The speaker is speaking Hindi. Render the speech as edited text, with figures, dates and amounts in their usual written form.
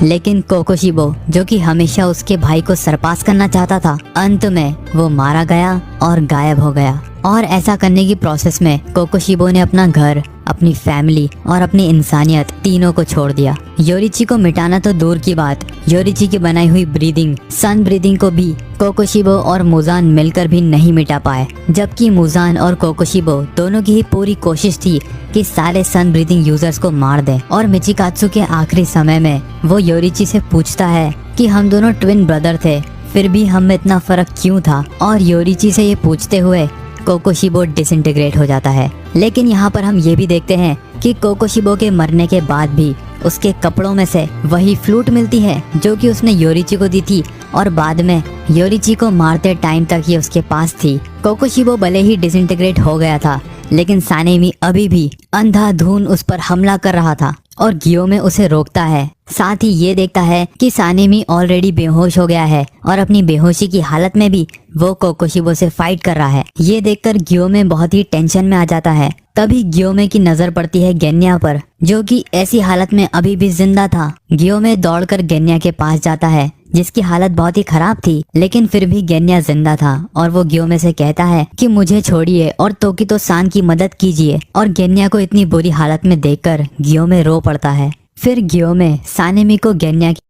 लेकिन कोकोशिबो, जो कि हमेशा उसके भाई को सरपास करना चाहता था, अंत में वो मारा गया और गायब हो गया। और ऐसा करने की प्रोसेस में कोकोशिबो ने अपना घर, अपनी फैमिली और अपनी इंसानियत तीनों को छोड़ दिया। योरिची को मिटाना तो दूर की बात, योरिची की बनाई हुई ब्रीदिंग, सन ब्रीदिंग को भी कोकोशिबो और मुजान मिलकर भी नहीं मिटा पाए। जबकि मुजान और कोकोशिबो दोनों की ही पूरी कोशिश थी कि सारे सन ब्रीदिंग यूजर्स को मार दें। और मिचिकात्सु के आखिरी समय में वो योरिची से पूछता है कि हम दोनों ट्विन ब्रदर थे, फिर भी हम में इतना फर्क क्यों था। और योरिची से ये पूछते हुए कोकोशिबो डिसइंटीग्रेट हो जाता है। लेकिन यहाँ पर हम ये भी देखते हैं कि कोकोशिबो के मरने के बाद भी उसके कपड़ों में से वही फ्लूट मिलती है जो कि उसने योरिची को दी थी और बाद में योरिची को मारते टाइम तक ये उसके पास थी। कोकोशिबो भले ही डिसइंटीग्रेट हो गया था, लेकिन सानेमी अभी भी अंधाधुन उस पर हमला कर रहा था और गियोमे उसे रोकता है। साथ ही ये देखता है कि सानेमी ऑलरेडी बेहोश हो गया है और अपनी बेहोशी की हालत में भी वो कोकोशिबो से फाइट कर रहा है। ये देखकर गियोमे बहुत ही टेंशन में आ जाता है। तभी गियोमे की नजर पड़ती है गेन्या पर, जो कि ऐसी हालत में अभी भी जिंदा था। गियोमे दौड़कर गेन्या के पास जाता है, जिसकी हालत बहुत ही खराब थी, लेकिन फिर भी गेन्या जिंदा था। और वो गियोमे से कहता है कि मुझे छोड़िए और तोकितो सान की मदद कीजिए। और गेन्या को इतनी बुरी हालत में देखकर गियोमे रो पड़ता है। फिर गियोमे सानेमी को गेन्या की